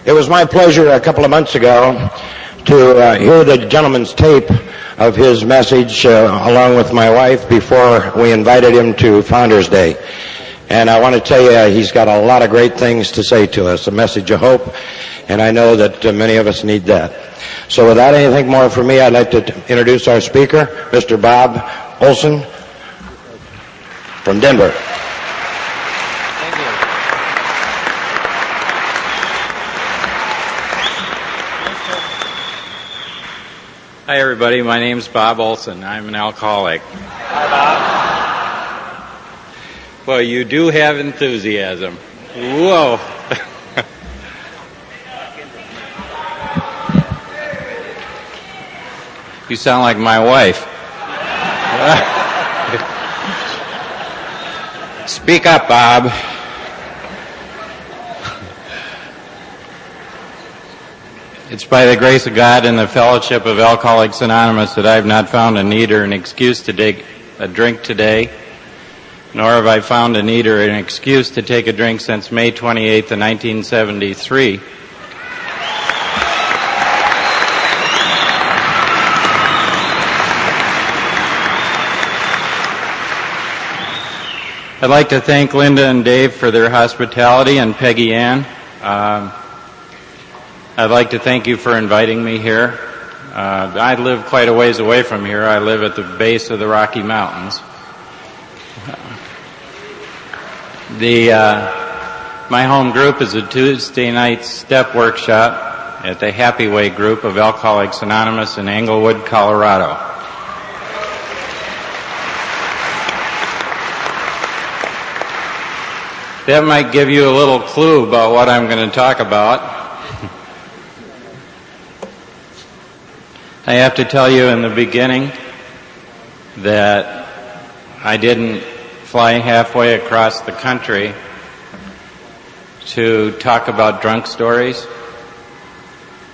It was my pleasure a couple of months ago to hear the gentleman's tape of his message along with my wife before we invited him to Founders Day. And I want to tell you, he's got a lot of great things to say to us, a message of hope, and I know that many of us need that. So without anything more from me, I'd like to introduce our speaker, Mr. Bob Olson from Denver. Hi, everybody. My name's Bob Olson. I'm an alcoholic. Hi, Bob. Well, you do have enthusiasm. Whoa. You sound like my wife. Speak up, Bob. It's by the grace of God and the fellowship of Alcoholics Anonymous that I have not found a need or an excuse to take a drink today, nor have I found a need or an excuse to take a drink since May 28th of 1973. I'd like to thank Linda and Dave for their hospitality, and Peggy Ann. I'd like to thank you for inviting me here. I live quite a ways away from here. I live at the base of the Rocky Mountains. My home group is a Tuesday night step workshop at the Happy Way group of Alcoholics Anonymous in Englewood, Colorado. That might give you a little clue about what I'm going to talk about. I have to tell you in the beginning that I didn't fly halfway across the country to talk about drunk stories.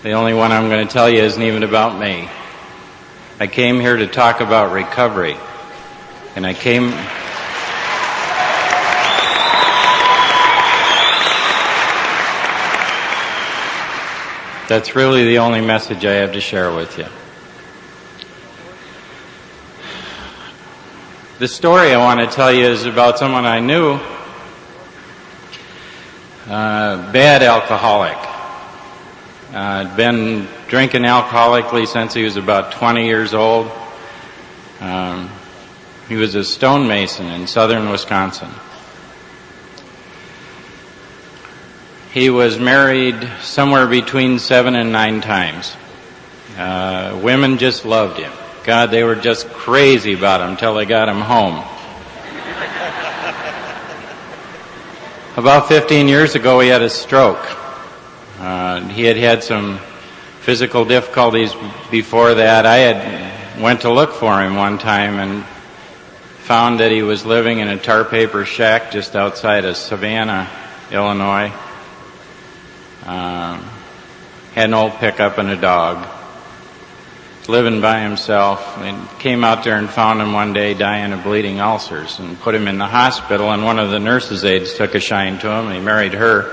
The only one I'm going to tell you isn't even about me. I came here to talk about recovery. And that's really the only message I have to share with you. The story I want to tell you is about someone I knew, bad alcoholic. Been drinking alcoholically since he was about 20 years old. He was a stonemason in southern Wisconsin. He was married somewhere between 7 and 9 times. Women just loved him. God, they were just crazy about him until they got him home. About 15 years ago, he had a stroke. He had had some physical difficulties before that. I went to look for him one time and found that he was living in a tar paper shack just outside of Savannah, Illinois. Had an old pickup and a dog. Living by himself. They came out there and found him one day dying of bleeding ulcers and put him in the hospital, and one of the nurse's aides took a shine to him and he married her.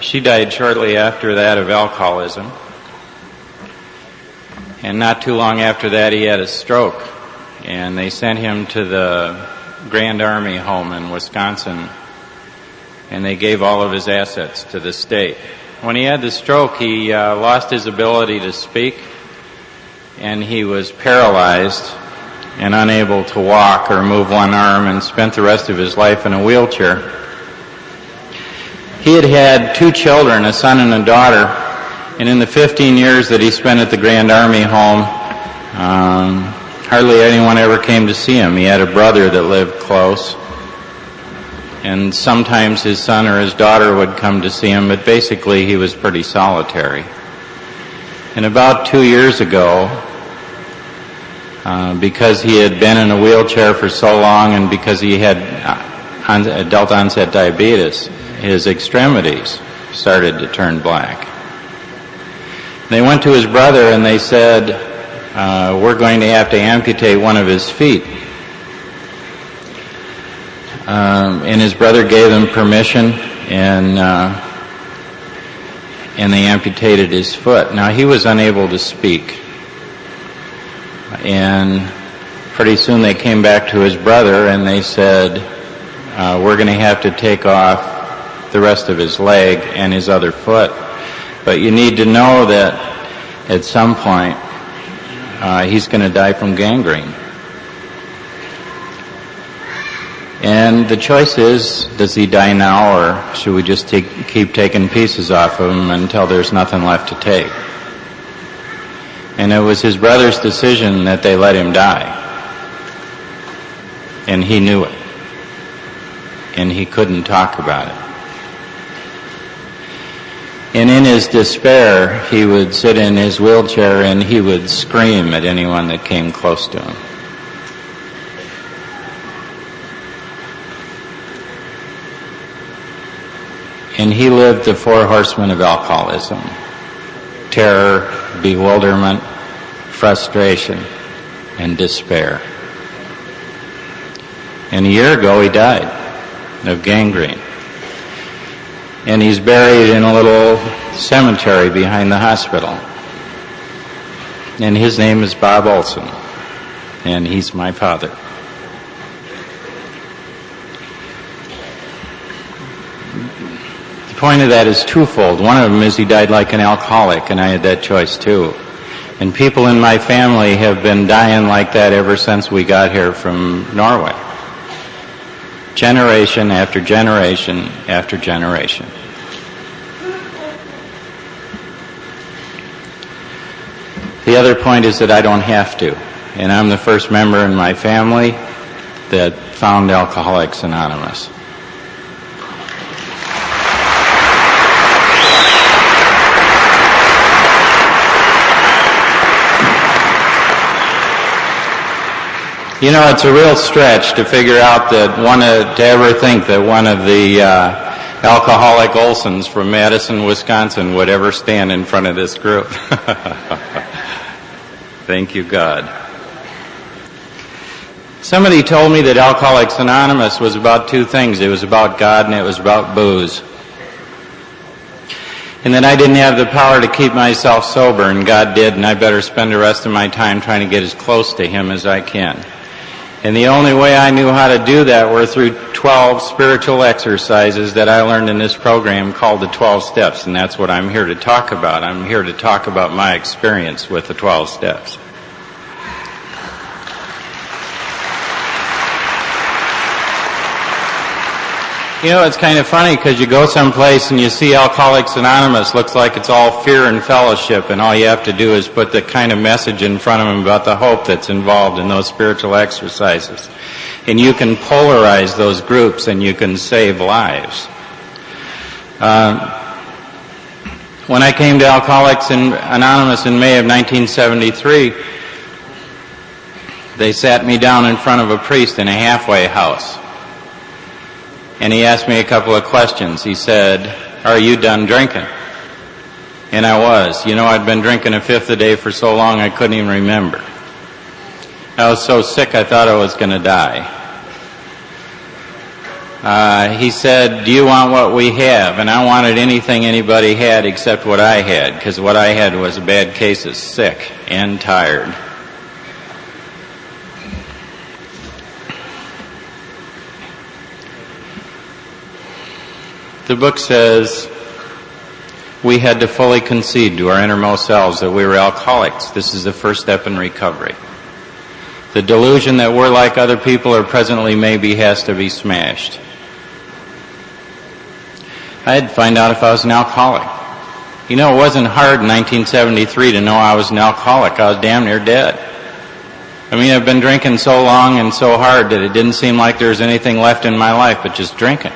She died shortly after that of alcoholism. And not too long after that he had a stroke, and they sent him to the Grand Army Home in Wisconsin, and they gave all of his assets to the state. When he had the stroke, he lost his ability to speak, and he was paralyzed and unable to walk or move one arm, and spent the rest of his life in a wheelchair. He had 2 children, a son and a daughter, and in the 15 years that he spent at the Grand Army Home, hardly anyone ever came to see him. He had a brother that lived close, and sometimes his son or his daughter would come to see him, but basically he was pretty solitary. And about 2 years ago, because he had been in a wheelchair for so long and because he had adult onset diabetes, his extremities started to turn black. They went to his brother and they said, we're going to have to amputate one of his feet. And his brother gave them permission, and they amputated his foot. Now, he was unable to speak, and pretty soon they came back to his brother and they said, we're going to have to take off the rest of his leg and his other foot. But you need to know that at some point he's going to die from gangrene. And the choice is, does he die now, or should we just keep taking pieces off of him until there's nothing left to take? And it was his brother's decision that they let him die. And he knew it. And he couldn't talk about it. And in his despair, he would sit in his wheelchair and he would scream at anyone that came close to him. And he lived the four horsemen of alcoholism: terror, bewilderment, frustration, and despair. And a year ago he died of gangrene. And he's buried in a little cemetery behind the hospital. And his name is Bob Olson. And he's my father. The point of that is twofold. One of them is he died like an alcoholic, and I had that choice too. And people in my family have been dying like that ever since we got here from Norway. Generation after generation after generation. The other point is that I don't have to. And I'm the first member in my family that found Alcoholics Anonymous. You know, it's a real stretch to figure out that to ever think that one of the alcoholic Olsons from Madison, Wisconsin would ever stand in front of this group. Thank you, God. Somebody told me that Alcoholics Anonymous was about two things. It was about God and it was about booze. And that I didn't have the power to keep myself sober, and God did, and I better spend the rest of my time trying to get as close to Him as I can. And the only way I knew how to do that were through 12 spiritual exercises that I learned in this program called the 12 Steps, and that's what I'm here to talk about. I'm here to talk about my experience with the 12 Steps. You know, it's kind of funny because you go someplace and you see Alcoholics Anonymous, looks like it's all fear and fellowship, and all you have to do is put the kind of message in front of them about the hope that's involved in those spiritual exercises. And you can polarize those groups and you can save lives. When I came to Alcoholics Anonymous in May of 1973, they sat me down in front of a priest in a halfway house. And he asked me a couple of questions. He said, "Are you done drinking?" And I was. You know, I'd been drinking a fifth a day for so long I couldn't even remember. I was so sick I thought I was going to die. He said, "Do you want what we have?" And I wanted anything anybody had except what I had, because what I had was a bad case of sick and tired. The book says we had to fully concede to our innermost selves that we were alcoholics. This is the first step in recovery. The delusion that we're like other people or presently maybe has to be smashed. I had to find out if I was an alcoholic. You know, it wasn't hard in 1973 to know I was an alcoholic. I was damn near dead. I mean, I've been drinking so long and so hard that it didn't seem like there was anything left in my life but just drinking.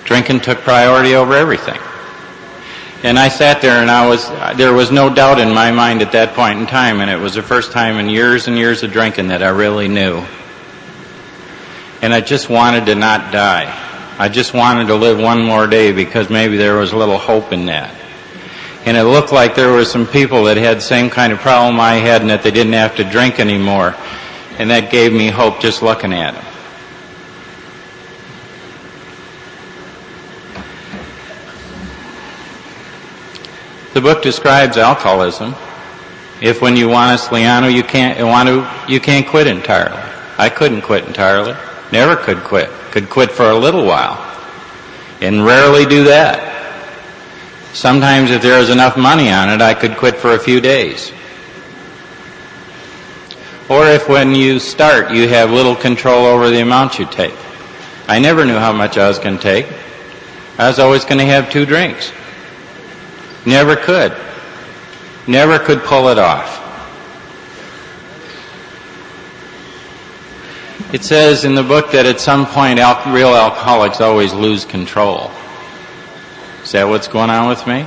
Drinking took priority over everything. And I sat there and there was no doubt in my mind at that point in time, and it was the first time in years and years of drinking that I really knew. And I just wanted to not die. I just wanted to live one more day because maybe there was a little hope in that. And it looked like there were some people that had the same kind of problem I had and that they didn't have to drink anymore. And that gave me hope just looking at them. The book describes alcoholism. If when you want a Sliano, you can't quit entirely. I couldn't quit entirely. Never could quit. Could quit for a little while. And rarely do that. Sometimes if there was enough money on it, I could quit for a few days. Or if when you start, you have little control over the amount you take. I never knew how much I was going to take. I was always going to have 2 drinks. Never could. Never could pull it off. It says in the book that at some point real alcoholics always lose control. Is that what's going on with me?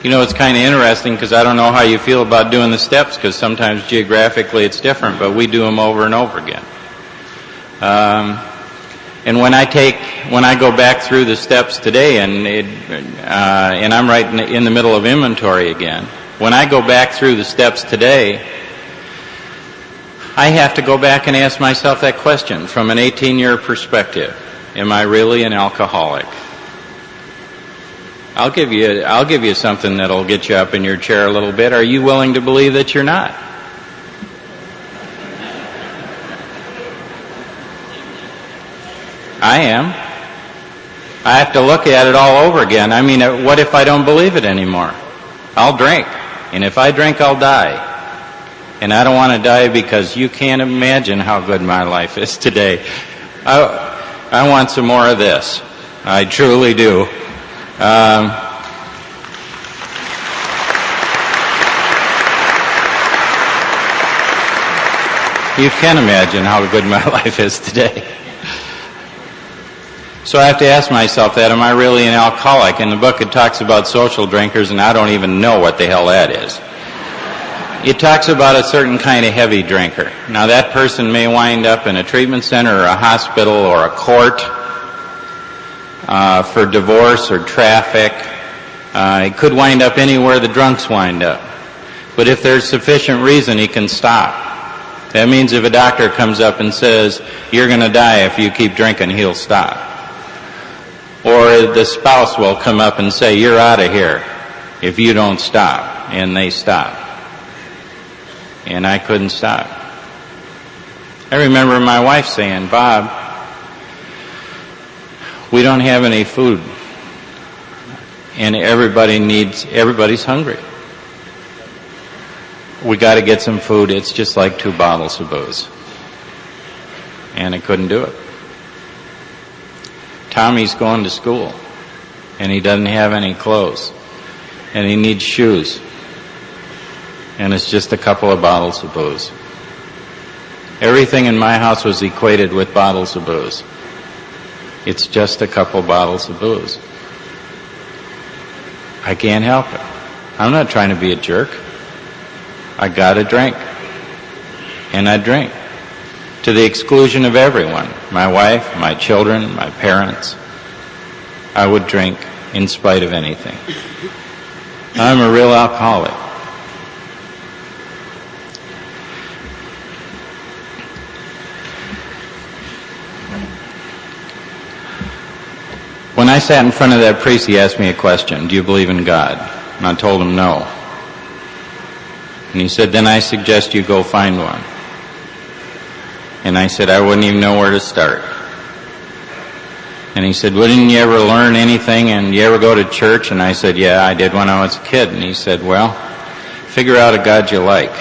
You know, it's kind of interesting because I don't know how you feel about doing the steps, because sometimes geographically it's different, but we do them over and over again. And when I go back through the steps today, and I'm right in the middle of inventory again, when I go back through the steps today, I have to go back and ask myself that question from an 18-year perspective. Am I really an alcoholic? I'll give you something that'll get you up in your chair a little bit. Are you willing to believe that you're not? I am. I have to look at it all over again. I mean, what if I don't believe it anymore? I'll drink. And if I drink, I'll die. And I don't want to die because you can't imagine how good my life is today. I want some more of this. I truly do. You can imagine how good my life is today. So I have to ask myself that, am I really an alcoholic? In the book it talks about social drinkers, and I don't even know what the hell that is. It talks about a certain kind of heavy drinker. Now that person may wind up in a treatment center or a hospital or a court for divorce or traffic. It could wind up anywhere the drunks wind up. But if there's sufficient reason, he can stop. That means if a doctor comes up and says, you're going to die if you keep drinking, he'll stop. Or the spouse will come up and say, you're out of here if you don't stop. And they stop. And I couldn't stop. I remember my wife saying, Bob, we don't have any food. And everybody's hungry. We got to get some food. It's just like 2 bottles of booze. And I couldn't do it. Tommy's going to school, and he doesn't have any clothes, and he needs shoes, and it's just a couple of bottles of booze. Everything in my house was equated with bottles of booze. It's just a couple bottles of booze. I can't help it. I'm not trying to be a jerk. I gotta drink. And I drink. To the exclusion of everyone. My wife, my children, my parents. I would drink in spite of anything. I'm a real alcoholic. When I sat in front of that priest, he asked me a question. Do you believe in God? And I told him no. And he said, then I suggest you go find one. And I said, I wouldn't even know where to start. And he said, well, didn't you ever learn anything, and you ever go to church? And I said, yeah, I did when I was a kid. And he said, well, figure out a God you like.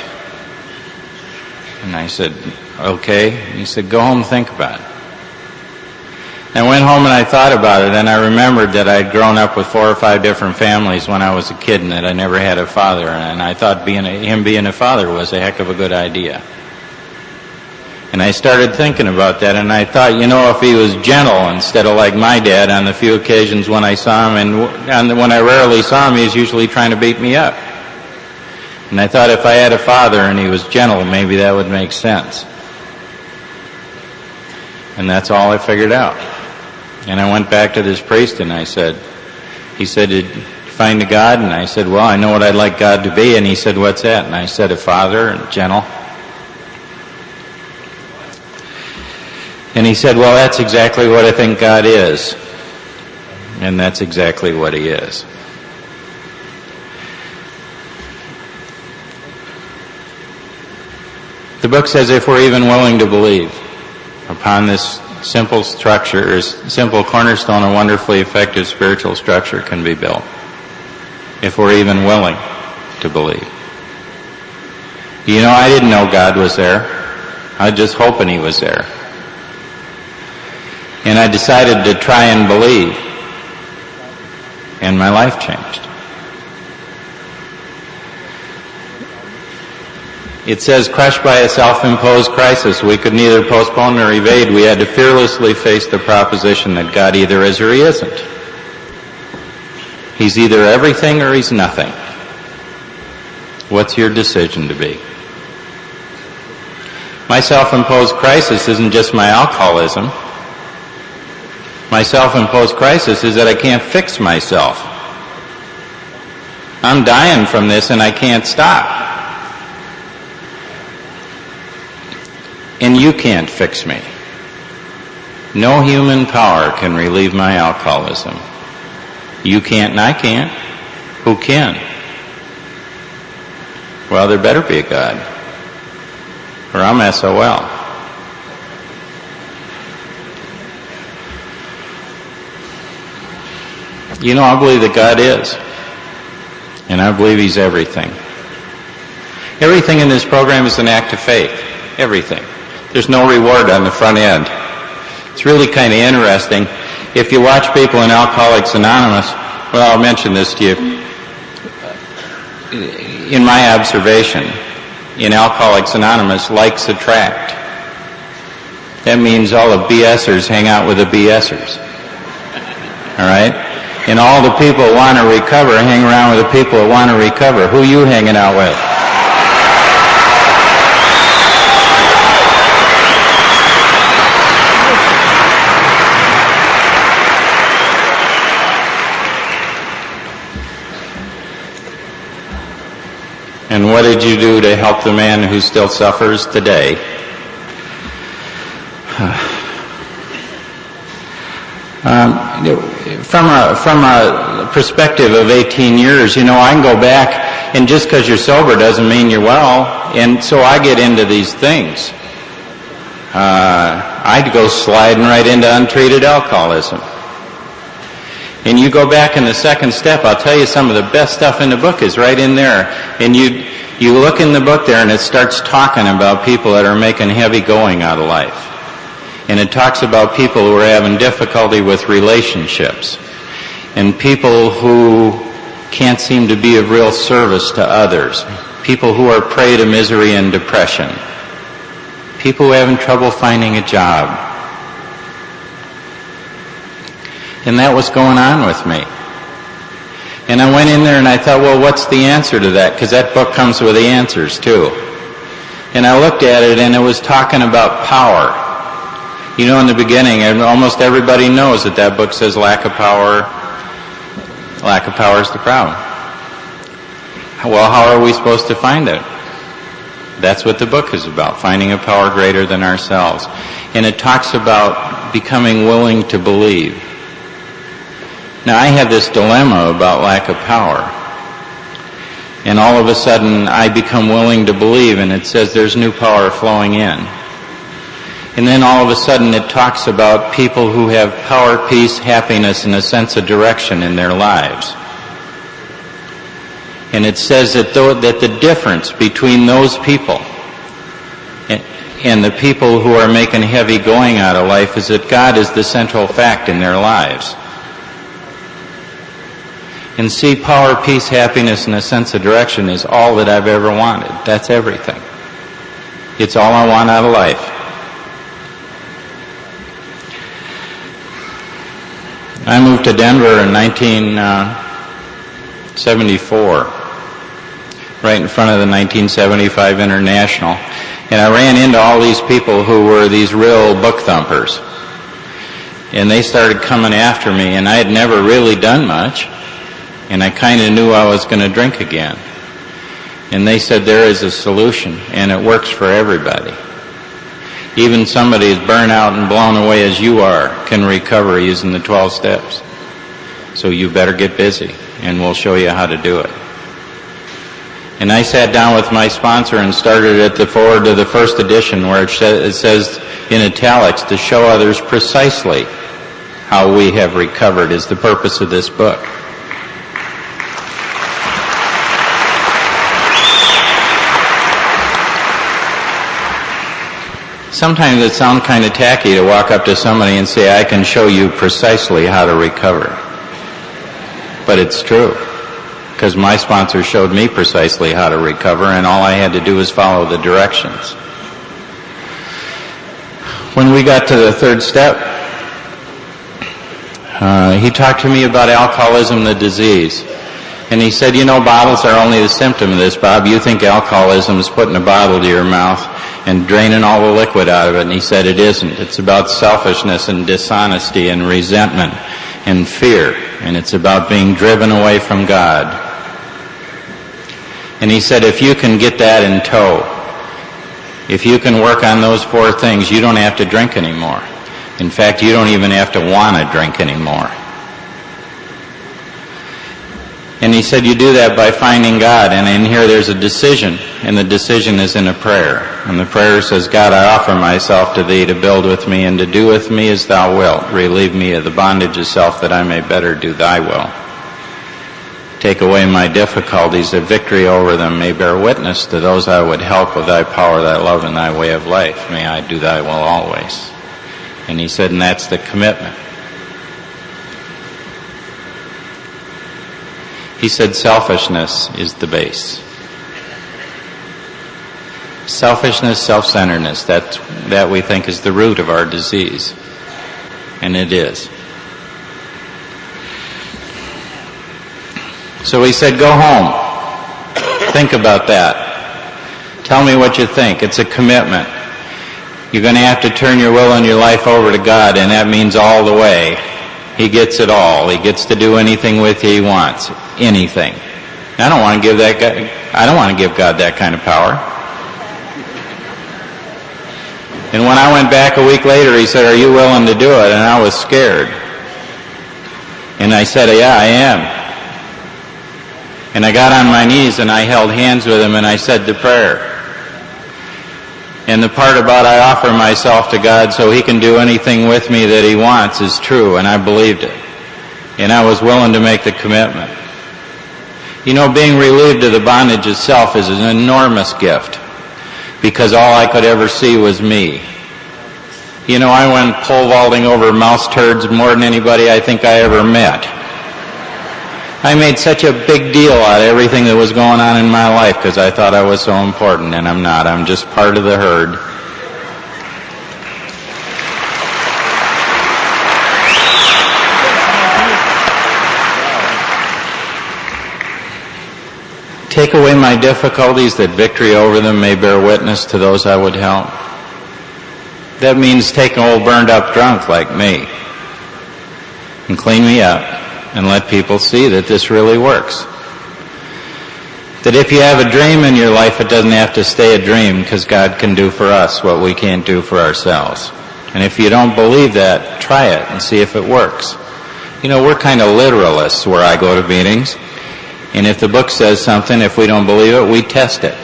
And I said, okay. And he said, go home and think about it. I went home and I thought about it, and I remembered that I'd grown up with 4 or 5 different families when I was a kid, and that I never had a father. And I thought him being a father was a heck of a good idea. And I started thinking about that, and I thought, if he was gentle instead of like my dad on the few occasions when I saw him, and when I rarely saw him, he was usually trying to beat me up. And I thought if I had a father and he was gentle, maybe that would make sense. And that's all I figured out. And I went back to this priest and he said, did you find a God? And I said, well, I know what I'd like God to be. And he said, what's that? And I said, a father and gentle. And he said, well, that's exactly what I think God is. And that's exactly what he is. The book says if we're even willing to believe, upon this simple structure, or simple cornerstone, a wonderfully effective spiritual structure can be built. If we're even willing to believe. You know, I didn't know God was there. I was just hoping He was there. And I decided to try and believe. And my life changed. It says, crushed by a self-imposed crisis, we could neither postpone nor evade. We had to fearlessly face the proposition that God either is or He isn't. He's either everything or He's nothing. What's your decision to be? My self-imposed crisis isn't just my alcoholism. My self-imposed crisis is that I can't fix myself. I'm dying from this and I can't stop. And you can't fix me. No human power can relieve my alcoholism. You can't and I can't. Who can? Well, there better be a God, or I'm SOL. You know, I believe that God is, and I believe He's everything. Everything in this program is an act of faith. Everything. There's no reward on the front end. It's really kind of interesting. If you watch people in Alcoholics Anonymous, well, I'll mention this to you. In my observation, in Alcoholics Anonymous, likes attract. That means all the BSers hang out with the BSers. All right? And all the people who want to recover hang around with the people who want to recover. Who are you hanging out with? And what did you do to help the man who still suffers today? From a perspective of 18 years, you know, I can go back, and just because you're sober doesn't mean you're well, and so I get into these things. I'd go sliding right into untreated alcoholism. And you go back in the second step, I'll tell you some of the best stuff in the book is right in there. And you look in the book there and it starts talking about people that are making heavy going out of life. And it talks about people who are having difficulty with relationships. And people who can't seem to be of real service to others. People who are prey to misery and depression. People who are having trouble finding a job. And that was going on with me. And I went in there and I thought, well, what's the answer to that? Because that book comes with the answers, too. And I looked at it and it was talking about power. You know, in the beginning, and almost everybody knows that that book says lack of power is the problem. Well, how are we supposed to find it? That's what the book is about, finding a power greater than ourselves. And it talks about becoming willing to believe. Now, I had this dilemma about lack of power. And all of a sudden, I become willing to believe, and it says there's new power flowing in. And then all of a sudden, it talks about people who have power, peace, happiness, and a sense of direction in their lives. And it says that the difference between those people and the people who are making heavy going out of life is that God is the central fact in their lives. And see, power, peace, happiness, and a sense of direction is all that I've ever wanted. That's everything. It's all I want out of life. I moved to Denver in 1974, right in front of the 1975 International. And I ran into all these people who were these real book thumpers. And they started coming after me, and I had never really done much. And I kind of knew I was going to drink again. And they said there is a solution, and it works for everybody. Even somebody as burnt out and blown away as you are can recover using the 12 steps. So you better get busy, and we'll show you how to do it. And I sat down with my sponsor and started at the forward of the first edition where it says in italics, to show others precisely how we have recovered is the purpose of this book. Sometimes it sounds kind of tacky to walk up to somebody and say, I can show you precisely how to recover. But it's true, because my sponsor showed me precisely how to recover, and all I had to do was follow the directions. When we got to the third step, he talked to me about alcoholism, the disease. And he said, you know, bottles are only the symptom of this, Bob. You think alcoholism is putting a bottle to your mouth and draining all the liquid out of it. And he said, it isn't. It's about selfishness and dishonesty and resentment and fear. And it's about being driven away from God. And he said, if you can get that in tow, if you can work on those 4 things, you don't have to drink anymore. In fact, you don't even have to want to drink anymore. And he said, you do that by finding God. And in here there's a decision, and the decision is in a prayer. And the prayer says, God, I offer myself to thee to build with me and to do with me as thou wilt. Relieve me of the bondage of self that I may better do thy will. Take away my difficulties, that victory over them may bear witness to those I would help with thy power, thy love, and thy way of life. May I do thy will always. And he said, and that's the commitment. He said selfishness is the base. Selfishness, self-centeredness, that we think is the root of our disease. And it is. So he said, go home. Think about that. Tell me what you think. It's a commitment. You're going to have to turn your will and your life over to God, and that means all the way. He gets it all. He gets to do anything with you he wants. Anything. I don't want to give God that kind of power. And when I went back a week later, he said, are you willing to do it? And I was scared. And I said, yeah, I am. And I got on my knees and I held hands with him and I said the prayer. And the part about I offer myself to God so he can do anything with me that he wants is true, and I believed it. And I was willing to make the commitment. You know, being relieved of the bondage of self is an enormous gift, because all I could ever see was me. You know, I went pole vaulting over mouse turds more than anybody I think I ever met. I made such a big deal out of everything that was going on in my life because I thought I was so important, and I'm not. I'm just part of the herd. Take away my difficulties, that victory over them may bear witness to those I would help. That means take an old burned up drunk like me and clean me up. And let people see that this really works. That if you have a dream in your life, it doesn't have to stay a dream, because God can do for us what we can't do for ourselves. And if you don't believe that, try it and see if it works. You know, we're kind of literalists where I go to meetings. And if the book says something, if we don't believe it, we test it.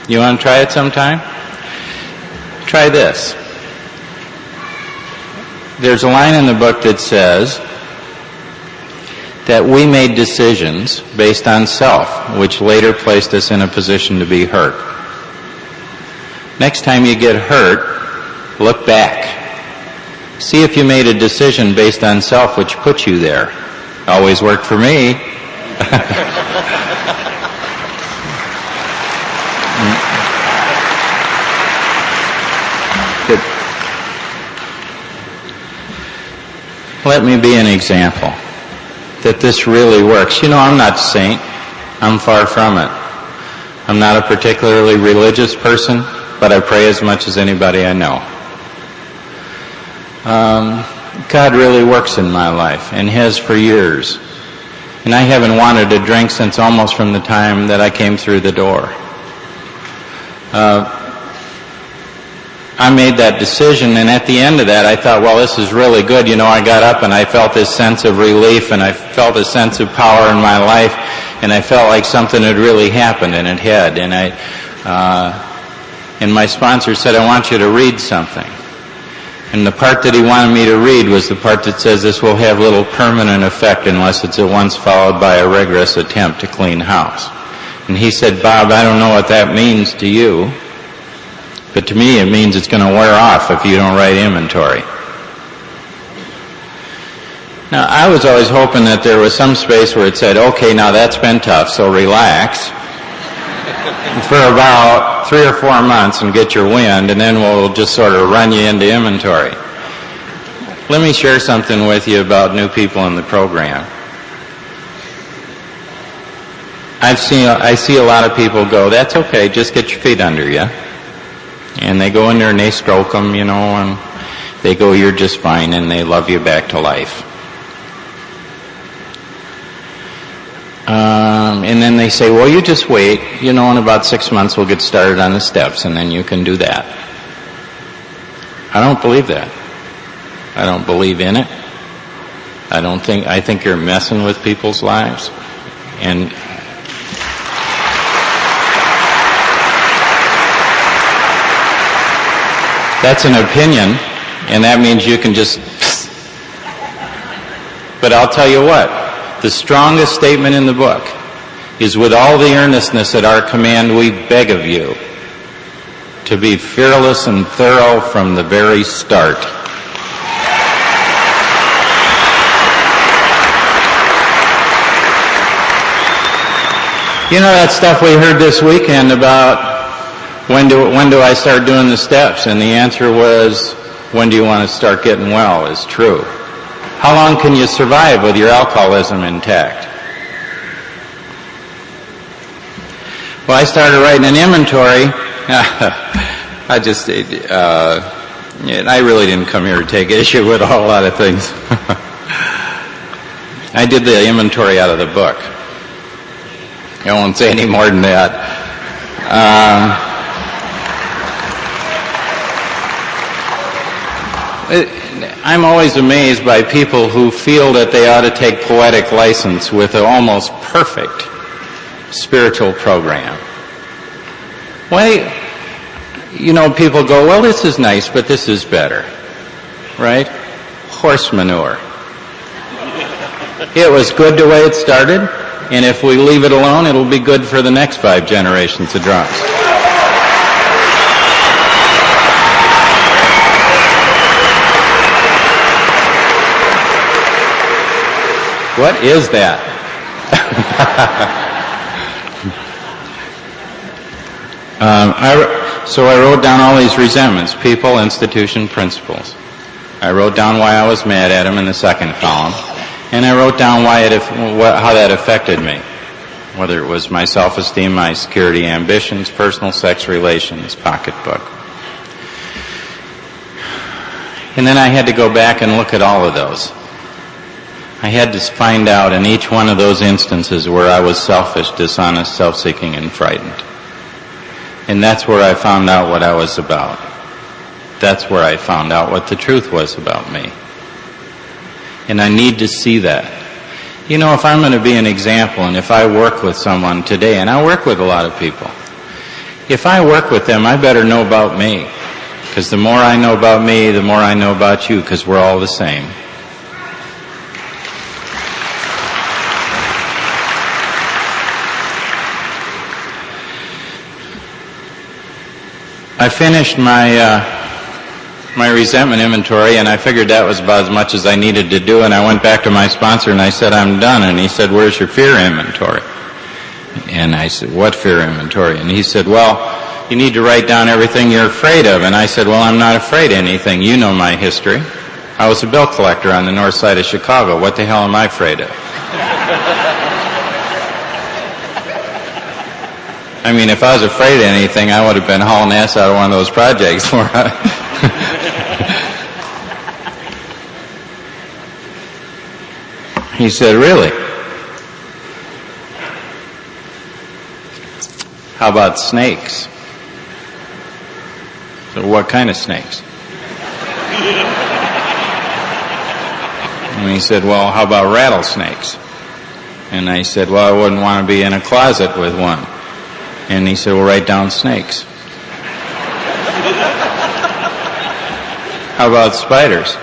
You want to try it sometime? Try this. There's a line in the book that says that we made decisions based on self, which later placed us in a position to be hurt. Next time you get hurt, look back. See if you made a decision based on self which put you there. Always worked for me. Let me be an example that this really works. You know, I'm not a saint. I'm far from it. I'm not a particularly religious person, but I pray as much as anybody I know. God really works in my life, and has for years. And I haven't wanted to drink since almost from the time that I came through the door. I made that decision, and at the end of that, I thought, well, this is really good. You know, I got up and I felt this sense of relief, and I felt a sense of power in my life, and I felt like something had really happened, and it had. And my sponsor said, I want you to read something. And the part that he wanted me to read was the part that says this will have little permanent effect unless it's at once followed by a rigorous attempt to clean house. And he said, Bob, I don't know what that means to you, but to me it means it's going to wear off if you don't write inventory. Now, I was always hoping that there was some space where it said, okay, now that's been tough, so relax for about 3 or 4 months and get your wind, and then we'll just sort of run you into inventory. Let me share something with you about new people in the program. I see a lot of people go, that's okay, just get your feet under you. And they go in there and they stroke them, you know, and they go, you're just fine, and they love you back to life. And then they say, well, you just wait, you know, in about 6 months we'll get started on the steps, and then you can do that. I don't believe that. I don't believe in it. I think you're messing with people's lives. And that's an opinion, and that means you can just... But I'll tell you what, the strongest statement in the book is, with all the earnestness at our command, we beg of you to be fearless and thorough from the very start. You know that stuff we heard this weekend about when do I start doing the steps? And the answer was, when do you want to start getting well, is true. How long can you survive with your alcoholism intact? Well, I started writing an inventory. I really didn't come here to take issue with a whole lot of things. I did the inventory out of the book. I won't say any more than that. I'm always amazed by people who feel that they ought to take poetic license with an almost perfect spiritual program. Why, you know, people go, well, this is nice, but this is better, right? Horse manure. It was good the way it started, and if we leave it alone, it'll be good for the next 5 generations of drums. What is that? So I wrote down all these resentments, people, institution, principles. I wrote down why I was mad at him in the second column, and I wrote down how that affected me, whether it was my self-esteem, my security, ambitions, personal sex relations, pocketbook. And then I had to go back and look at all of those. I had to find out in each one of those instances where I was selfish, dishonest, self-seeking, and frightened. And that's where I found out what I was about. That's where I found out what the truth was about me. And I need to see that. You know, if I'm going to be an example, and if I work with someone today, and I work with a lot of people, if I work with them, I better know about me. Because the more I know about me, the more I know about you, because we're all the same. I finished my resentment inventory, and I figured that was about as much as I needed to do, and I went back to my sponsor and I said, I'm done. And he said, where's your fear inventory? And I said, what fear inventory? And he said, well, you need to write down everything you're afraid of. And I said, well, I'm not afraid of anything. You know my history. I was a bill collector on the north side of Chicago. What the hell am I afraid of? I mean, if I was afraid of anything, I would have been hauling ass out of one of those projects. He said, really? How about snakes? So what kind of snakes? And he said, well, how about rattlesnakes? And I said, well, I wouldn't want to be in a closet with one. And he said, well, write down snakes. How about spiders?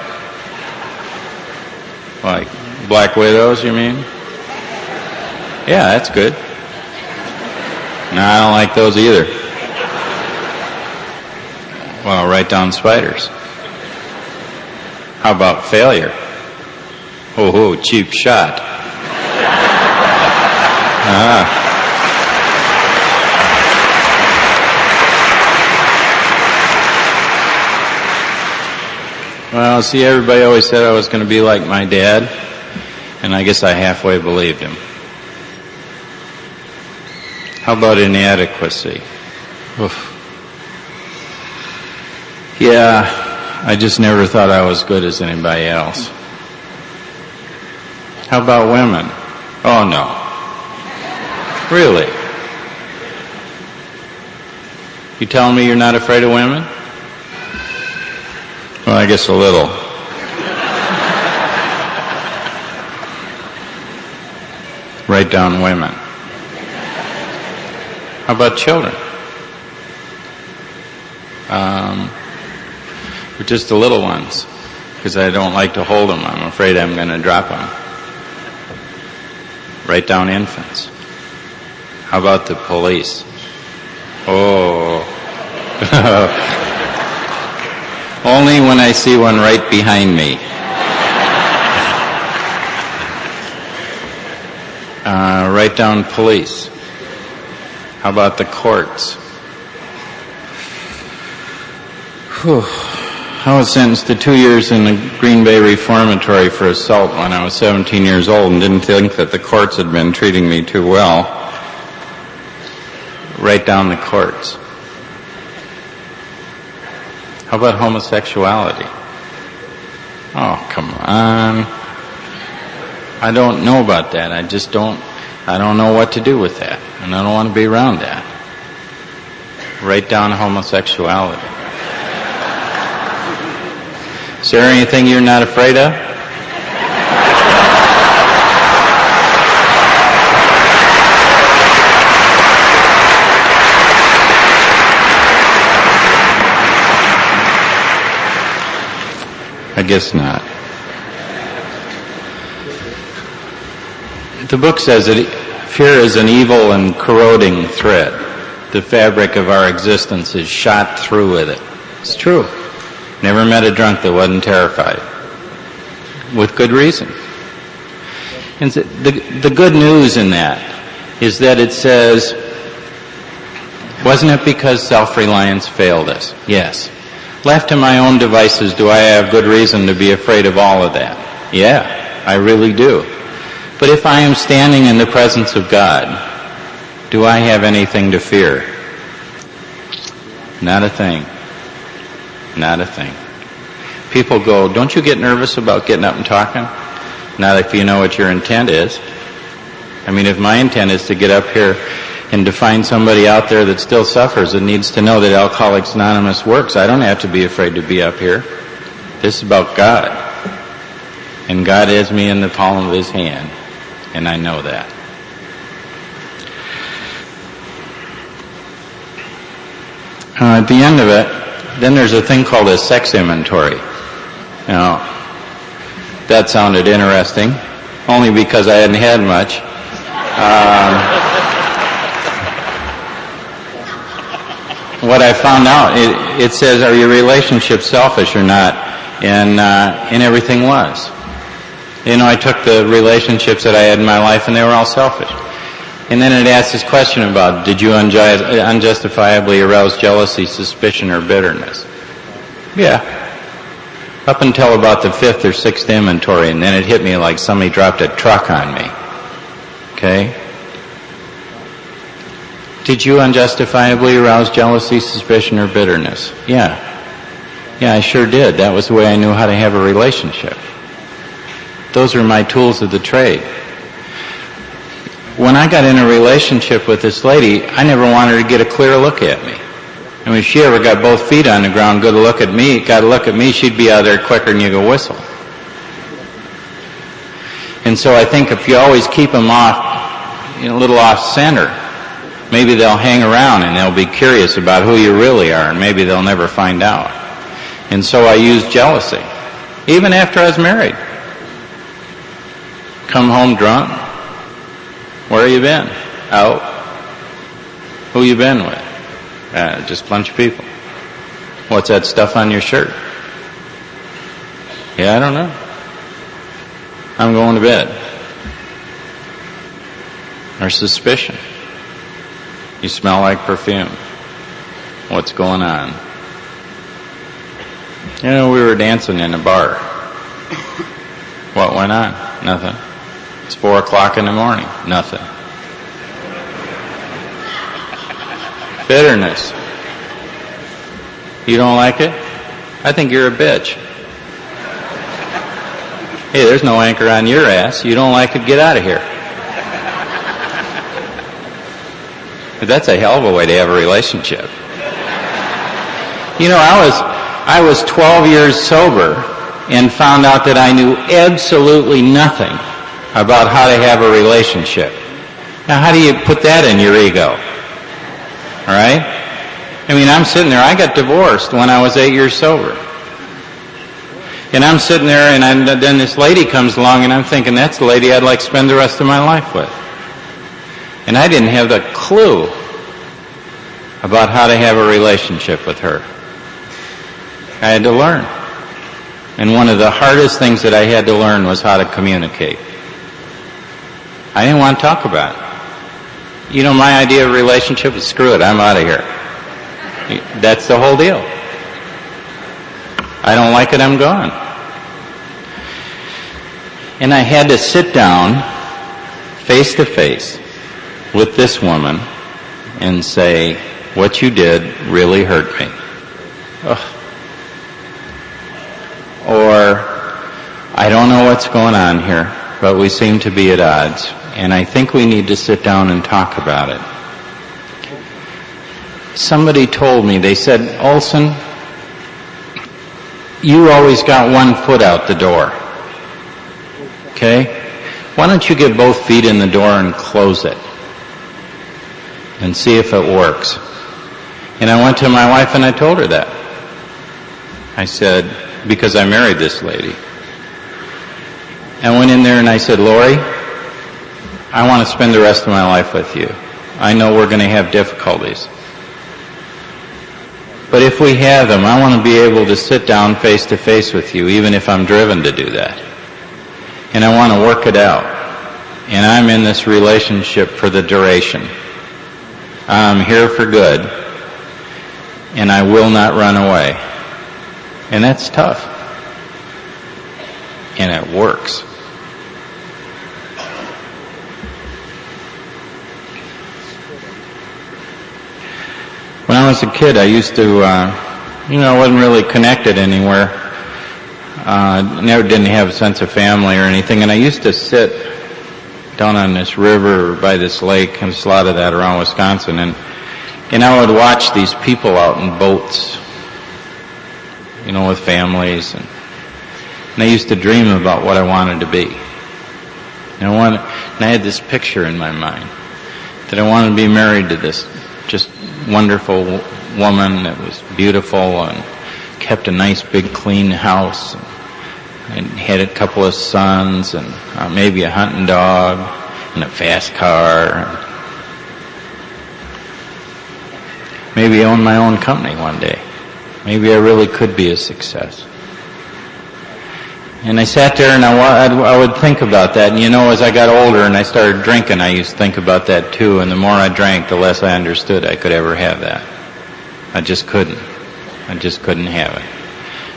Like black widows, you mean? Yeah, that's good. No, I don't like those either. Well, write down spiders. How about failure? Oh, cheap shot. Well, see, everybody always said I was going to be like my dad, and I guess I halfway believed him. How about inadequacy? Oof. Yeah, I just never thought I was good as anybody else. How about women? Oh, no. Really? You telling me you're not afraid of women? Well, I guess a little. Write down women. How about children? Just the little ones, because I don't like to hold them. I'm afraid I'm going to drop them. Write down infants. How about the police? Oh. Only when I see one right behind me. Write down police. How about the courts? Whew. I was sentenced to 2 years in the Green Bay Reformatory for assault when I was 17 years old and didn't think that the courts had been treating me too well. Write down the courts. How about homosexuality? Oh, come on. I don't know about that. I don't know what to do with that. And I don't want to be around that. Write down homosexuality. Is there anything you're not afraid of? I guess not. The book says that fear is an evil and corroding thread. The fabric of our existence is shot through with it. It's true. Never met a drunk that wasn't terrified. With good reason. And the good news in that is that it says, wasn't it because self-reliance failed us? Yes. Left to my own devices, do I have good reason to be afraid of all of that? Yeah, I really do. But if I am standing in the presence of God, do I have anything to fear? Not a thing. Not a thing. People go, don't you get nervous about getting up and talking? Not if you know what your intent is. I mean, if my intent is to get up here and to find somebody out there that still suffers and needs to know that Alcoholics Anonymous works, I don't have to be afraid to be up here. This is about God. And God has me in the palm of His hand. And I know that. At the end of it, then there's a thing called a sex inventory. Now, that sounded interesting, only because I hadn't had much. What I found out, it says, are your relationships selfish or not? And everything was. You know, I took the relationships that I had in my life and they were all selfish. And then it asks this question about, did you unjustifiably arouse jealousy, suspicion, or bitterness? Yeah. Up until about the 5th or 6th inventory, and then it hit me like somebody dropped a truck on me. Okay? Did you unjustifiably arouse jealousy, suspicion, or bitterness? Yeah. Yeah, I sure did. That was the way I knew how to have a relationship. Those are my tools of the trade. When I got in a relationship with this lady, I never wanted her to get a clear look at me. I mean, if she ever got both feet on the ground, got to look at me, she'd be out there quicker than you could whistle. And so I think if you always keep them off, a little off center, maybe they'll hang around and they'll be curious about who you really are, and maybe they'll never find out. And so I used jealousy, even after I was married. Come home drunk. Where you been? Out. Who you been with? Just a bunch of people. What's that stuff on your shirt? Yeah, I don't know. I'm going to bed. Or suspicion. You smell like perfume. What's going on? We were dancing in a bar. What went on? Nothing. It's 4 o'clock in the morning. Nothing. Bitterness. You don't like it? I think you're a bitch. Hey, there's no anchor on your ass. You don't like it, get out of here. But that's a hell of a way to have a relationship. I was 12 years sober and found out that I knew absolutely nothing about how to have a relationship. Now, how do you put that in your ego? All right? I mean, I'm sitting there. I got divorced when I was 8 years sober. And I'm sitting there, and then this lady comes along, and I'm thinking, that's the lady I'd like to spend the rest of my life with. And I didn't have the clue about how to have a relationship with her. I had to learn. And one of the hardest things that I had to learn was how to communicate. I didn't want to talk about it. My idea of a relationship is screw it, I'm out of here. That's the whole deal. I don't like it, I'm gone. And I had to sit down face to face with this woman and say, what you did really hurt me. Ugh. Or, I don't know what's going on here, but we seem to be at odds, and I think we need to sit down and talk about it. Somebody told me, they said, Olson, you always got one foot out the door. Okay? Why don't you get both feet in the door and close it and see if it works? And I went to my wife and I told her that. I said, because I married this lady. I went in there and I said, Lori, I want to spend the rest of my life with you. I know we're going to have difficulties. But if we have them, I want to be able to sit down face to face with you, even if I'm driven to do that. And I want to work it out. And I'm in this relationship for the duration. I'm here for good. And I will not run away. And that's tough. And it works. When I was a kid, I used to, I wasn't really connected anywhere. Never didn't have a sense of family or anything. And I used to sit down on this river or by this lake, and there's a lot of that around Wisconsin. And I would watch these people out in boats, with families. And I used to dream about what I wanted to be. And I had this picture in my mind that I wanted to be married to this just wonderful woman that was beautiful and kept a nice big clean house and had a couple of sons and maybe a hunting dog and a fast car. And maybe own my own company one day. Maybe I really could be a success. And I sat there and I would think about that. And as I got older and I started drinking, I used to think about that too. And the more I drank, the less I understood I could ever have that. I just couldn't. I just couldn't have it.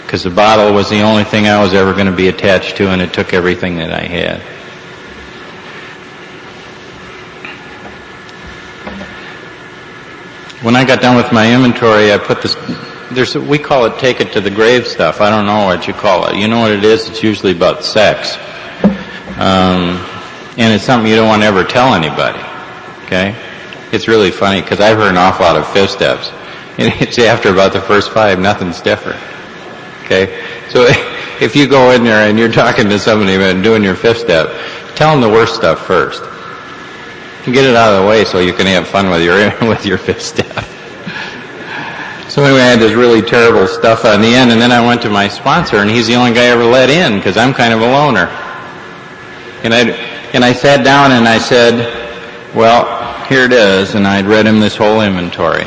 Because the bottle was the only thing I was ever going to be attached to, and it took everything that I had. When I got done with my inventory, I put this... we call it take it to the grave stuff. I don't know what you call it. You know what it is? It's usually about sex. And it's something you don't want to ever tell anybody. Okay? It's really funny because I've heard an awful lot of fifth steps. It's after about the first 5, nothing's different. Okay? So if you go in there and you're talking to somebody and doing your 5th step, tell them the worst stuff first. And get it out of the way so you can have fun with your 5th step. So anyway, I had this really terrible stuff on the end, and then I went to my sponsor, and he's the only guy I ever let in because I'm kind of a loner. And I sat down and I said, well, here it is, and I'd read him this whole inventory.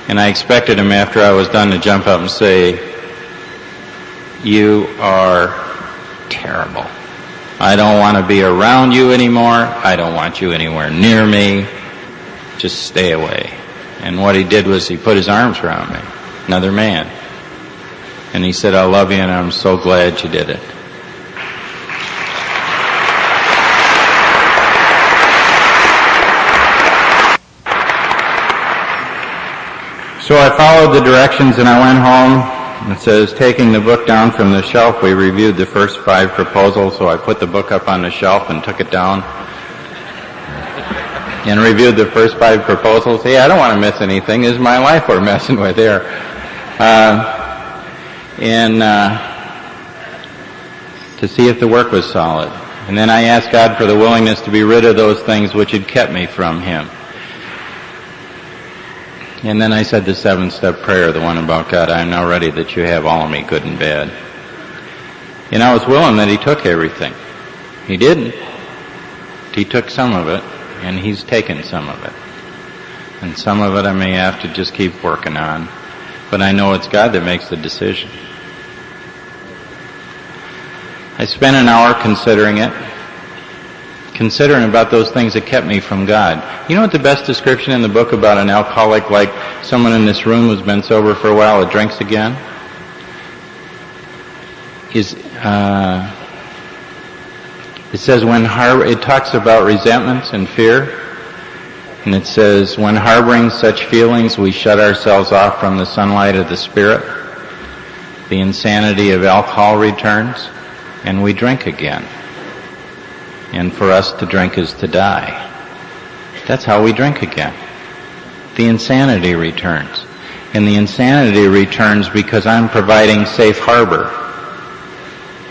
And I expected him after I was done to jump up and say, you are terrible. I don't want to be around you anymore. I don't want you anywhere near me. Just stay away. And what he did was he put his arms around me, another man. And he said, I love you and I'm so glad you did it. So I followed the directions and I went home. It says, taking the book down from the shelf, we reviewed the first 5 proposals, so I put the book up on the shelf and took it down and reviewed the first 5 proposals. Hey, I don't want to miss anything. This is my life we're messing with here. To see if the work was solid. And then I asked God for the willingness to be rid of those things which had kept me from Him. And then I said the 7-step prayer, the one about God, I am now ready that you have all of me, good and bad. And I was willing that He took everything. He didn't. He took some of it, and He's taken some of it. And some of it I may have to just keep working on. But I know it's God that makes the decision. I spent an hour considering it. Considering about those things that kept me from God. You know what the best description in the book about an alcoholic, like someone in this room who's been sober for a while that drinks again, is it says it talks about resentments and fear, and it says when harboring such feelings we shut ourselves off from the sunlight of the Spirit, the insanity of alcohol returns, and we drink again. And for us to drink is to die. That's how we drink again. The insanity returns. And the insanity returns because I'm providing safe harbor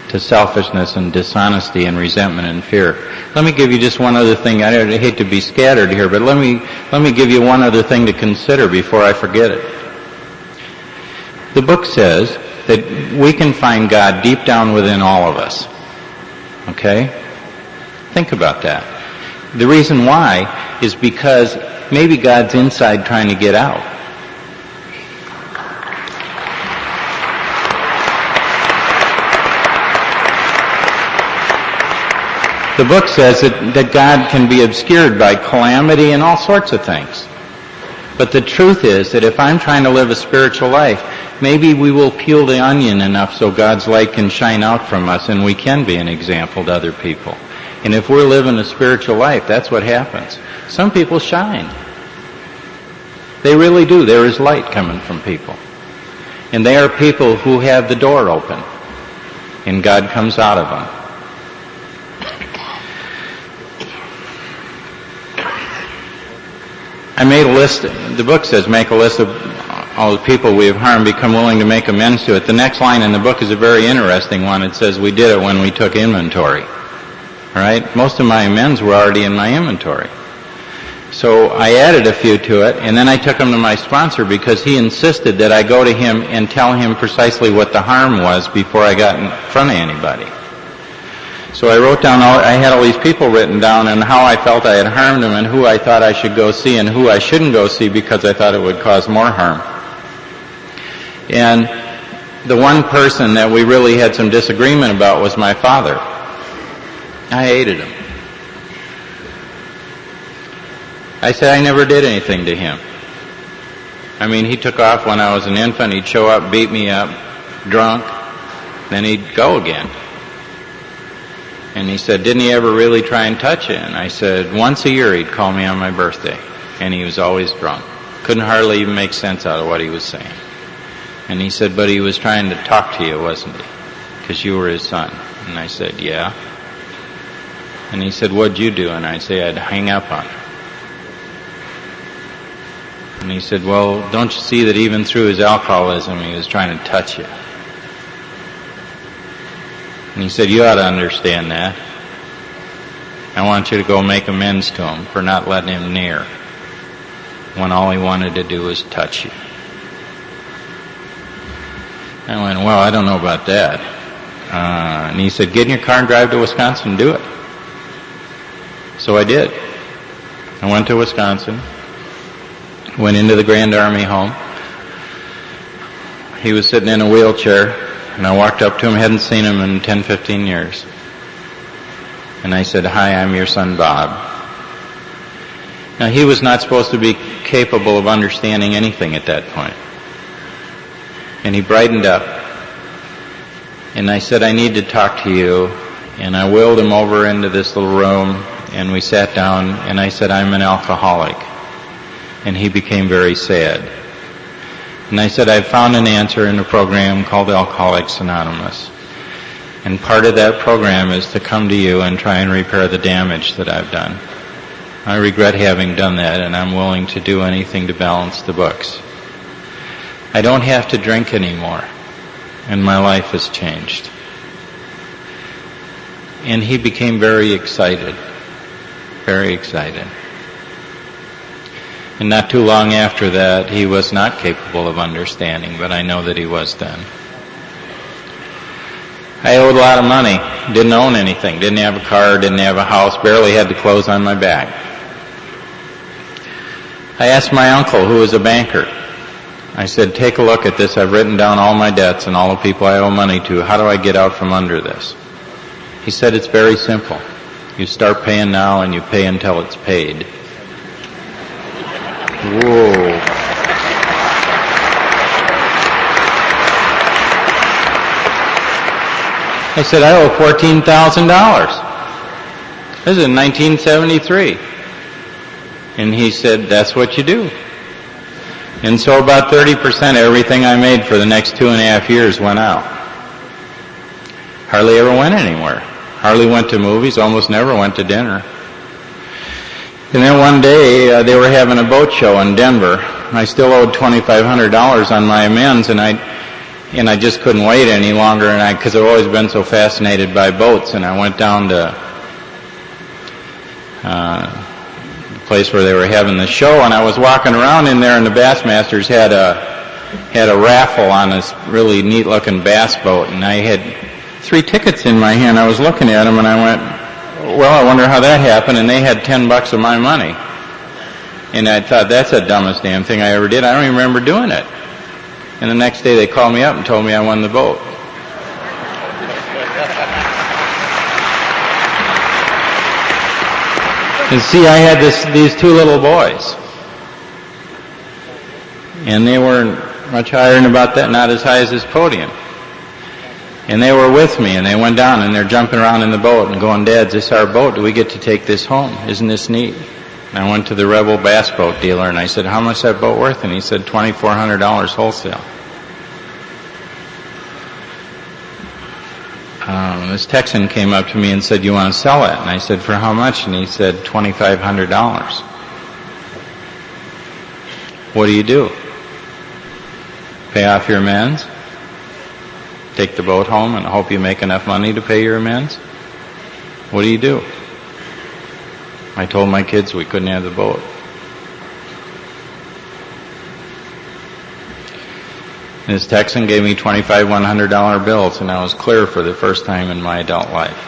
to selfishness and dishonesty and resentment and fear. Let me give you just one other thing. I hate to be scattered here, but let me give you one other thing to consider before I forget it. The book says that we can find God deep down within all of us. Okay? Think about that. The reason why is because maybe God's inside trying to get out. The book says that God can be obscured by calamity and all sorts of things. But the truth is that if I'm trying to live a spiritual life, maybe we will peel the onion enough so God's light can shine out from us and we can be an example to other people. And if we're living a spiritual life, that's what happens. Some people shine. They really do. There is light coming from people. And they are people who have the door open. And God comes out of them. I made a list. The book says make a list of all the people we have harmed, become willing to make amends to it. The next line in the book is a very interesting one. It says we did it when we took inventory. All right? Most of my amends were already in my inventory. So I added a few to it, and then I took them to my sponsor because he insisted that I go to him and tell him precisely what the harm was before I got in front of anybody. So I wrote down, I had all these people written down and how I felt I had harmed them and who I thought I should go see and who I shouldn't go see because I thought it would cause more harm. And the one person that we really had some disagreement about was my father. I hated him. I said I never did anything to him. I mean, he took off when I was an infant. He'd show up, beat me up, drunk, then he'd go again. And he said, didn't he ever really try and touch you? And I said, once a year he'd call me on my birthday, and he was always drunk. Couldn't hardly even make sense out of what he was saying. And he said, but he was trying to talk to you, wasn't he? Because you were his son. And I said, yeah. And he said, what'd you do? And I said, I'd hang up on him. And he said, well, don't you see that even through his alcoholism he was trying to touch you? And he said, you ought to understand that. I want you to go make amends to him for not letting him near when all he wanted to do was touch you. I went, well, I don't know about that. And he said, get in your car and drive to Wisconsin and do it. So I did. I went to Wisconsin, went into the Grand Army home. He was sitting in a wheelchair, and I walked up to him, hadn't seen him in 10, 15 years. And I said, hi, I'm your son Bob. Now, he was not supposed to be capable of understanding anything at that point. And he brightened up. And I said, I need to talk to you. And I wheeled him over into this little room, and we sat down, and I said, I'm an alcoholic. And he became very sad. And I said, I've found an answer in a program called Alcoholics Anonymous. And part of that program is to come to you and try and repair the damage that I've done. I regret having done that, and I'm willing to do anything to balance the books. I don't have to drink anymore, and my life has changed. And he became very excited, very excited. And not too long after that, he was not capable of understanding, but I know that he was then. I owed a lot of money, didn't own anything, didn't have a car, didn't have a house, barely had the clothes on my back. I asked my uncle, who was a banker, I said, take a look at this. I've written down all my debts and all the people I owe money to. How do I get out from under this? He said, it's very simple. You start paying now and you pay until it's paid. Whoa. I said, I owe $14,000. This is in 1973. And he said, that's what you do. And so about 30% of everything I made for the next 2.5 years went out. Hardly ever went anywhere. Hardly went to movies, almost never went to dinner. And then one day, they were having a boat show in Denver. I still owed $2,500 on my amends, and I just couldn't wait any longer, because I've always been so fascinated by boats, and I went down to the place where they were having the show, and I was walking around in there, and the Bassmasters had a raffle on this really neat-looking bass boat, and I had 3 tickets in my hand. I was looking at them, and I went, well, I wonder how that happened, and they had $10 of my money. And I thought, that's the dumbest damn thing I ever did. I don't even remember doing it. And the next day they called me up and told me I won the boat. And see, I had these 2 little boys. And they weren't much higher than about that, not as high as this podium. And they were with me, and they went down, and they're jumping around in the boat and going, Dad, is this our boat? Do we get to take this home? Isn't this neat? And I went to the Rebel Bass Boat dealer, and I said, how much is that boat worth? And he said, $2,400 wholesale. This Texan came up to me and said, you want to sell it? And I said, for how much? And he said, $2,500. What do you do? Pay off your amends? Take the boat home and hope you make enough money to pay your amends? What do you do? I told my kids we couldn't have the boat. And this Texan gave me $25 $100 bills, and I was clear for the first time in my adult life.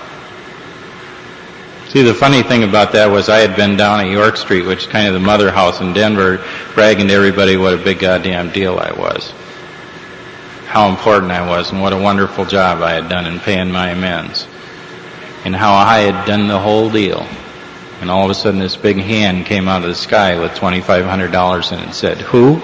See, the funny thing about that was I had been down at York Street, which is kind of the mother house in Denver, bragging to everybody what a big goddamn deal I was. How important I was, and what a wonderful job I had done in paying my amends. And how I had done the whole deal. And all of a sudden this big hand came out of the sky with $2,500 and it said, who?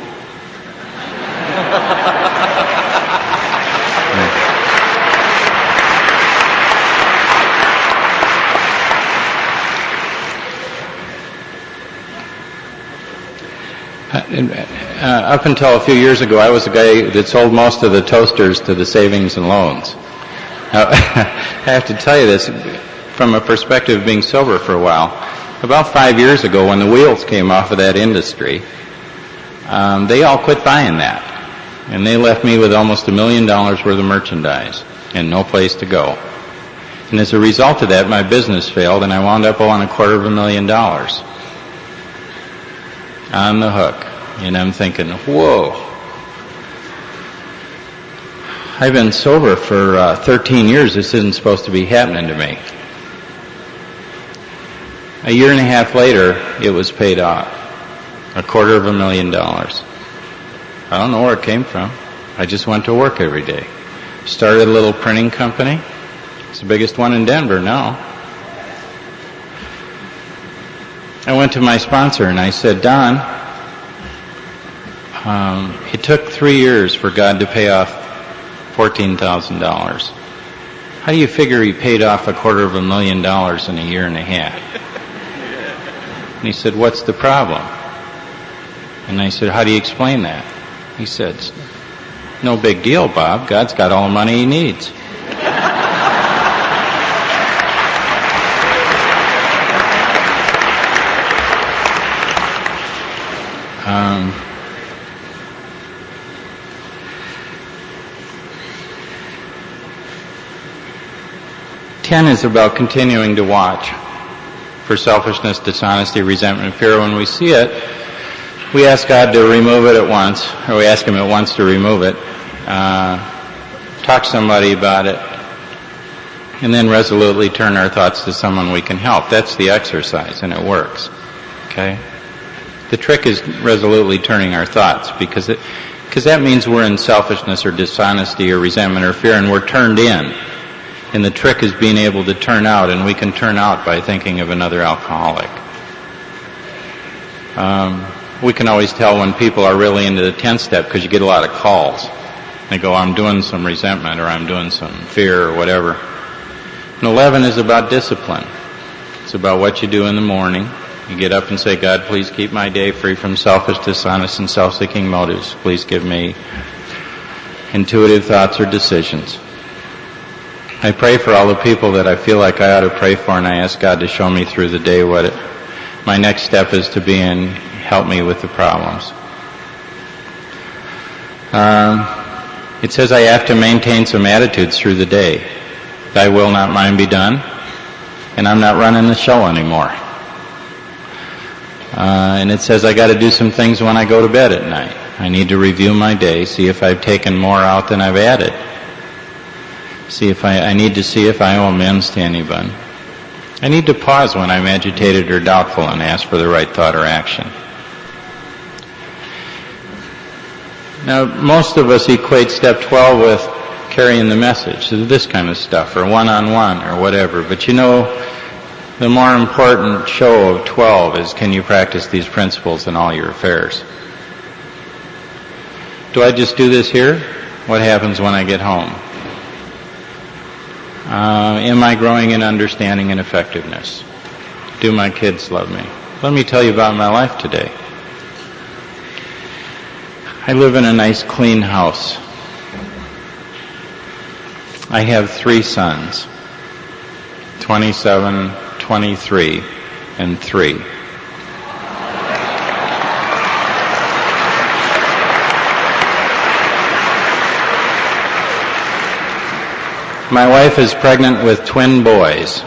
Up until a few years ago, I was the guy that sold most of the toasters to the savings and loans. Now, I have to tell you this from a perspective of being sober for a while. About 5 years ago, when the wheels came off of that industry, they all quit buying that. And they left me with almost $1 million worth of merchandise and no place to go. And as a result of that, my business failed, and I wound up owing $250,000 on the hook. And I'm thinking, whoa. I've been sober for 13 years. This isn't supposed to be happening to me. A year and a half later, it was paid off. $250,000. I don't know where it came from. I just went to work every day. Started a little printing company. It's the biggest one in Denver now. I went to my sponsor and I said, Don, it took 3 years for God to pay off $14,000. How do you figure he paid off $250,000 in a year and a half? And he said, what's the problem? And I said, how do you explain that? He said, no big deal, Bob. God's got all the money he needs. Ten is about continuing to watch for selfishness, dishonesty, resentment, and fear. When we see it, we ask God to remove it at once, or we ask Him at once to remove it, talk to somebody about it, and then resolutely turn our thoughts to someone we can help. That's the exercise, and it works. Okay? The trick is resolutely turning our thoughts, because that means we're in selfishness or dishonesty or resentment or fear, and we're turned in. And the trick is being able to turn out, and we can turn out by thinking of another alcoholic. We can always tell when people are really into the 10th step because you get a lot of calls. They go, I'm doing some resentment or I'm doing some fear or whatever. And 11 is about discipline. It's about what you do in the morning. You get up and say, God, please keep my day free from selfish, dishonest, and self-seeking motives. Please give me intuitive thoughts or decisions. I pray for all the people that I feel like I ought to pray for, and I ask God to show me through the day what my next step is to be and help me with the problems. It says I have to maintain some attitudes through the day. Thy will, not mine, be done. And I'm not running the show anymore. And it says I got to do some things when I go to bed at night. I need to review my day, see if I've taken more out than I've added. I need to see if I owe amends to anyone. I need to pause when I'm agitated or doubtful and ask for the right thought or action. Now, most of us equate step 12 with carrying the message, so this kind of stuff, or one-on-one, or whatever. But you know, the more important show of 12 is, can you practice these principles in all your affairs? Do I just do this here? What happens when I get home? Am I growing in understanding and effectiveness? Do my kids love me? Let me tell you about my life today. I live in a nice, clean house. I have 3 sons, 27, 23, and 3. My wife is pregnant with twin boys.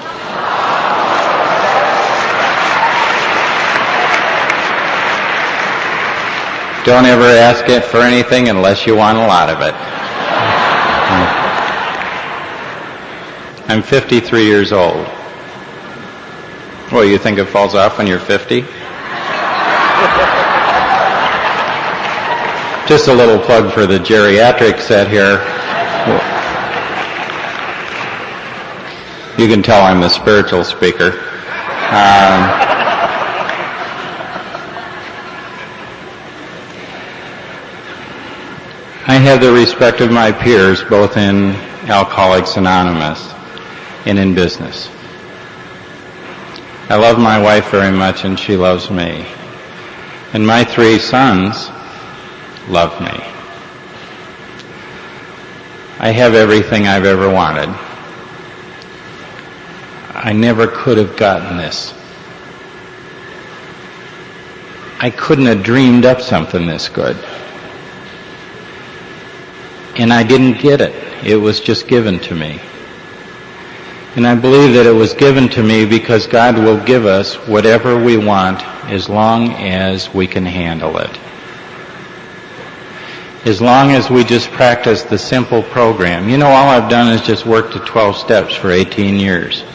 Don't ever ask it for anything unless you want a lot of it. I'm 53 years old. Well, you think it falls off when you're 50? Just a little plug for the geriatric set here. You can tell I'm the spiritual speaker. I have the respect of my peers, both in Alcoholics Anonymous and in business. I love my wife very much, and she loves me. And my 3 sons love me. I have everything I've ever wanted. I never could have gotten this. I couldn't have dreamed up something this good. And I didn't get it. It was just given to me. And I believe that it was given to me because God will give us whatever we want as long as we can handle it. As long as we just practice the simple program. You know, all I've done is just work the 12 steps for 18 years.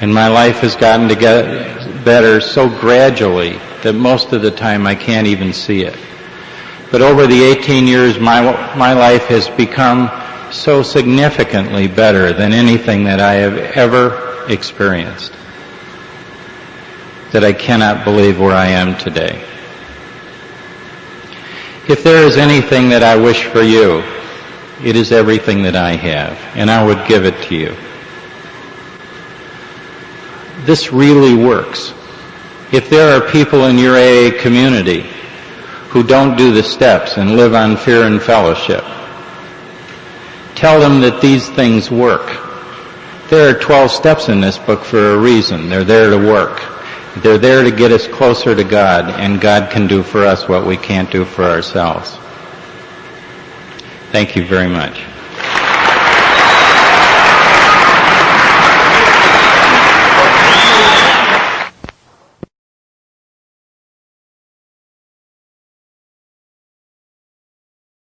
And my life has gotten to get better so gradually that most of the time I can't even see it. But over the 18 years, my life has become so significantly better than anything that I have ever experienced that I cannot believe where I am today. If there is anything that I wish for you, it is everything that I have, and I would give it to you. This really works. If there are people in your AA community who don't do the steps and live on fear and fellowship, tell them that these things work. There are 12 steps in this book for a reason. They're there to work. They're there to get us closer to God, and God can do for us what we can't do for ourselves. Thank you very much.